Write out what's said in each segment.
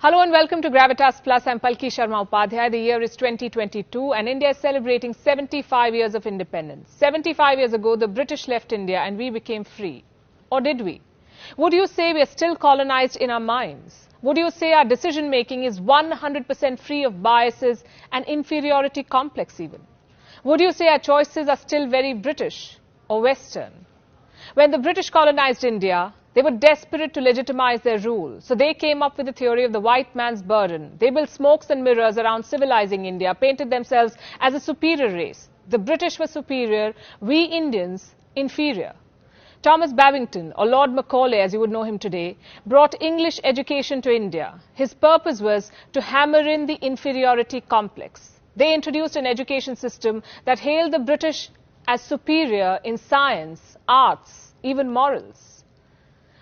Hello and welcome to Gravitas Plus. I'm Palki Sharma Upadhyay. The year is 2022 and India is celebrating 75 years of independence. 75 years ago, the British left India and we became free. Or did we? Would you say we are still colonized in our minds? Would you say our decision making is 100% free of biases and inferiority complex even? Would you say our choices are still very British or Western? When the British colonized India, they were desperate to legitimize their rule. So they came up with the theory of the white man's burden. They built smokes and mirrors around civilizing India, painted themselves as a superior race. The British were superior, we Indians inferior. Thomas Babington, or Lord Macaulay as you would know him today, brought English education to India. His purpose was to hammer in the inferiority complex. They introduced an education system that hailed the British as superior in science, arts, even morals.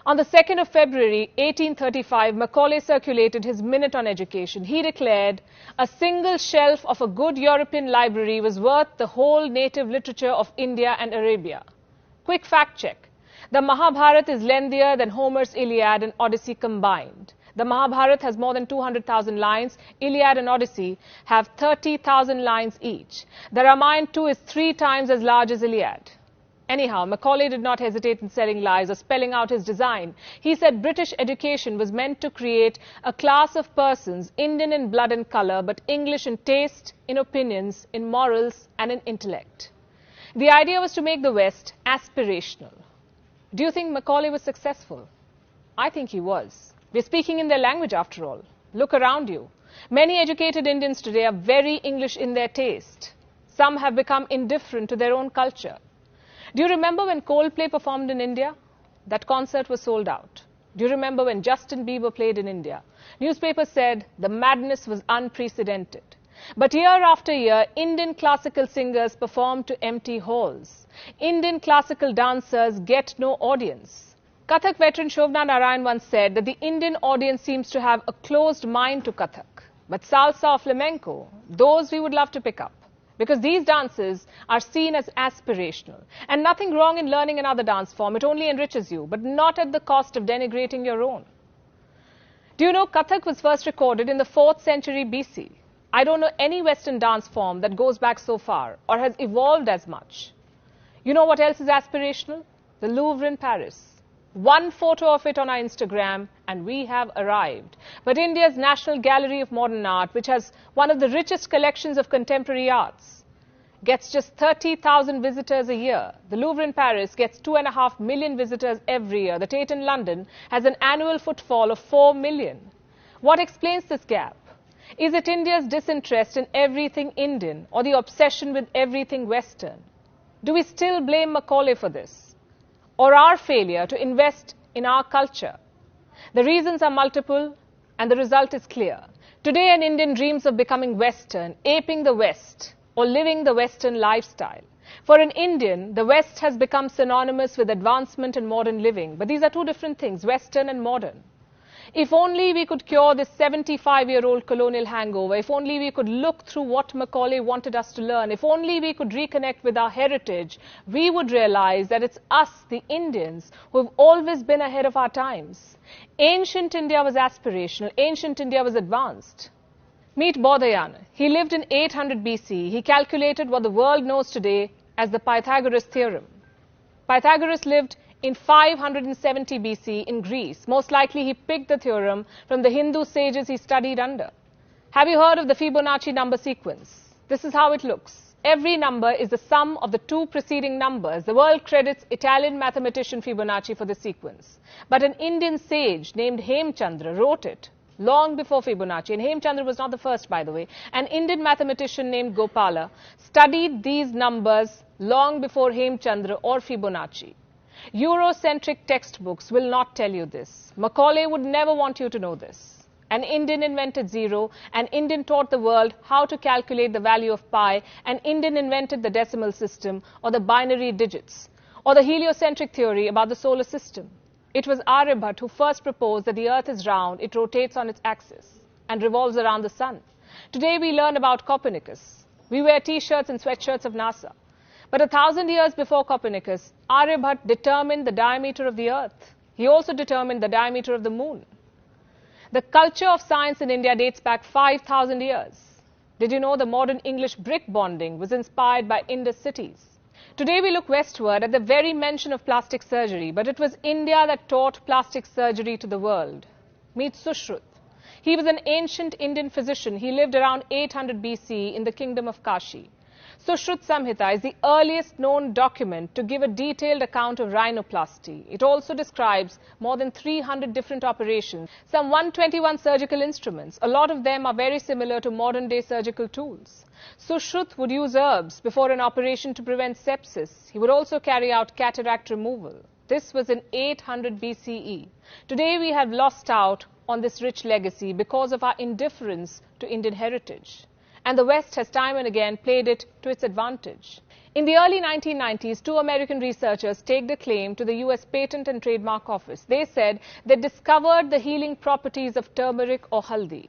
On the 2nd of February 1835, Macaulay circulated his Minute on Education. He declared, a single shelf of a good European library was worth the whole native literature of India and Arabia. Quick fact check. The Mahabharata is lengthier than Homer's Iliad and Odyssey combined. The Mahabharata has more than 200,000 lines. Iliad and Odyssey have 30,000 lines each. The Ramayana too is 3 times as large as Iliad. Anyhow, Macaulay did not hesitate in selling lies or spelling out his design. He said British education was meant to create a class of persons, Indian in blood and colour, but English in taste, in opinions, in morals and in intellect. The idea was to make the West aspirational. Do you think Macaulay was successful? I think he was. We're speaking in their language after all. Look around you. Many educated Indians today are very English in their taste. Some have become indifferent to their own culture. Do you remember when Coldplay performed in India? That concert was sold out. Do you remember when Justin Bieber played in India? Newspapers said the madness was unprecedented. But year after year, Indian classical singers performed to empty halls. Indian classical dancers get no audience. Kathak veteran Shobna Narayan once said that the Indian audience seems to have a closed mind to Kathak. But salsa or flamenco, those we would love to pick up. Because these dances are seen as aspirational. And nothing wrong in learning another dance form. It only enriches you, but not at the cost of denigrating your own. Do you know Kathak was first recorded in the 4th century BC? I don't know any Western dance form that goes back so far or has evolved as much. You know what else is aspirational? The Louvre in Paris. One photo of it on our Instagram and we have arrived. But India's National Gallery of Modern Art, which has one of the richest collections of contemporary arts, gets just 30,000 visitors a year. The Louvre in Paris gets 2.5 million visitors every year. The Tate in London has an annual footfall of 4 million. What explains this gap? Is it India's disinterest in everything Indian or the obsession with everything Western? Do we still blame Macaulay for this? Or our failure to invest in our culture? The reasons are multiple and the result is clear. Today an Indian dreams of becoming Western, aping the West or living the Western lifestyle. For an Indian, the West has become synonymous with advancement and modern living. But these are two different things, Western and modern. If only we could cure this 75-year-old colonial hangover, if only we could look through what Macaulay wanted us to learn, if only we could reconnect with our heritage, we would realize that it's us, the Indians, who have always been ahead of our times. Ancient India was aspirational, ancient India was advanced. Meet Bodhayana. He lived in 800 BC. He calculated what the world knows today as the Pythagoras theorem. Pythagoras lived in 570 BC in Greece. Most likely he picked the theorem from the Hindu sages he studied under. Have you heard of the Fibonacci number sequence? This is how it looks. Every number is the sum of the 2 preceding numbers. The world credits Italian mathematician Fibonacci for the sequence. But an Indian sage named Hemchandra wrote it long before Fibonacci. And Hemchandra was not the first, by the way. An Indian mathematician named Gopala studied these numbers long before Hemchandra or Fibonacci. Eurocentric textbooks will not tell you this. Macaulay would never want you to know this. An Indian invented zero, an Indian taught the world how to calculate the value of pi, an Indian invented the decimal system or the binary digits, or the heliocentric theory about the solar system. It was Aryabhat who first proposed that the earth is round, it rotates on its axis and revolves around the sun. Today we learn about Copernicus. We wear t-shirts and sweatshirts of NASA. But 1,000 years before Copernicus, Aryabhat determined the diameter of the earth. He also determined the diameter of the moon. The culture of science in India dates back 5,000 years. Did you know the modern English brick bonding was inspired by Indus cities? Today we look westward at the very mention of plastic surgery, but it was India that taught plastic surgery to the world. Meet Sushruta. He was an ancient Indian physician. He lived around 800 BC in the kingdom of Kashi. Sushruta Samhita is the earliest known document to give a detailed account of rhinoplasty. It also describes more than 300 different operations, some 121 surgical instruments. A lot of them are very similar to modern-day surgical tools. Sushruta would use herbs before an operation to prevent sepsis. He would also carry out cataract removal. This was in 800 BCE. Today we have lost out on this rich legacy because of our indifference to Indian heritage. And the West has time and again played it to its advantage. In the early 1990s, two American researchers staked a claim to the US Patent and Trademark Office. They said they discovered the healing properties of turmeric or haldi.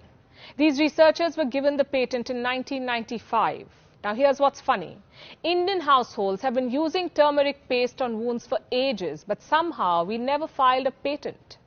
These researchers were given the patent in 1995. Now here's what's funny. Indian households have been using turmeric paste on wounds for ages, but somehow we never filed a patent.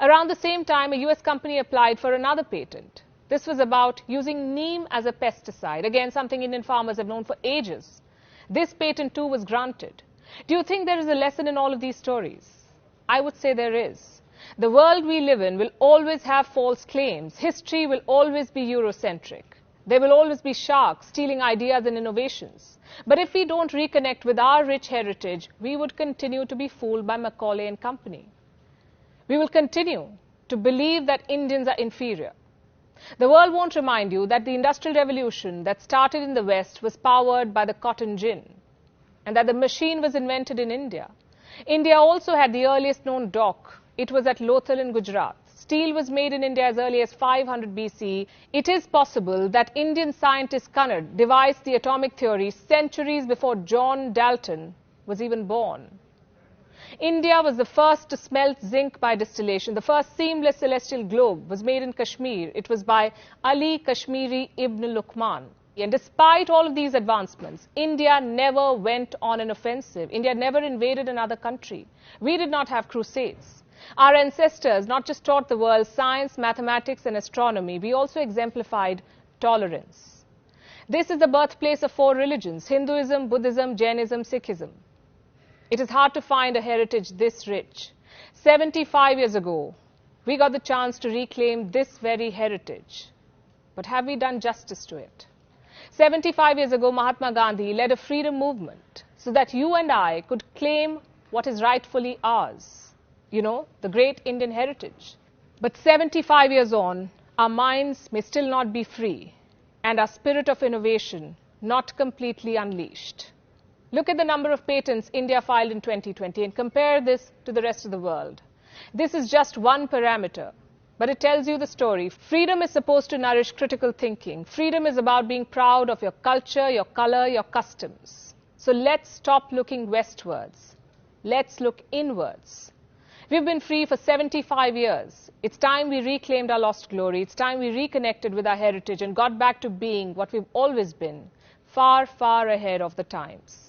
Around the same time, a US company applied for another patent. This was about using neem as a pesticide, again something Indian farmers have known for ages. This patent too was granted. Do you think there is a lesson in all of these stories? I would say there is. The world we live in will always have false claims. History will always be Eurocentric. There will always be sharks stealing ideas and innovations. But if we don't reconnect with our rich heritage, we would continue to be fooled by Macaulay and company. We will continue to believe that Indians are inferior. The world won't remind you that the Industrial Revolution that started in the West was powered by the cotton gin, and that the machine was invented in India. India also had the earliest known dock. It was at Lothal in Gujarat. Steel was made in India as early as 500 BC. It is possible that Indian scientist Kanad devised the atomic theory centuries before John Dalton was even born. India was the first to smelt zinc by distillation. The first seamless celestial globe was made in Kashmir. It was by Ali Kashmiri Ibn Luqman. And despite all of these advancements, India never went on an offensive. India never invaded another country. We did not have crusades. Our ancestors not just taught the world science, mathematics and astronomy, we also exemplified tolerance. This is the birthplace of four religions: Hinduism, Buddhism, Jainism, Sikhism. It is hard to find a heritage this rich. 75 years ago, we got the chance to reclaim this very heritage. But have we done justice to it? 75 years ago, Mahatma Gandhi led a freedom movement so that you and I could claim what is rightfully ours. You know, the great Indian heritage. But 75 years on, our minds may still not be free and our spirit of innovation not completely unleashed. Look at the number of patents India filed in 2020 and compare this to the rest of the world. This is just one parameter, but it tells you the story. Freedom is supposed to nourish critical thinking. Freedom is about being proud of your culture, your color, your customs. So let's stop looking westwards. Let's look inwards. We've been free for 75 years. It's time we reclaimed our lost glory. It's time we reconnected with our heritage and got back to being what we've always been, far, far ahead of the times.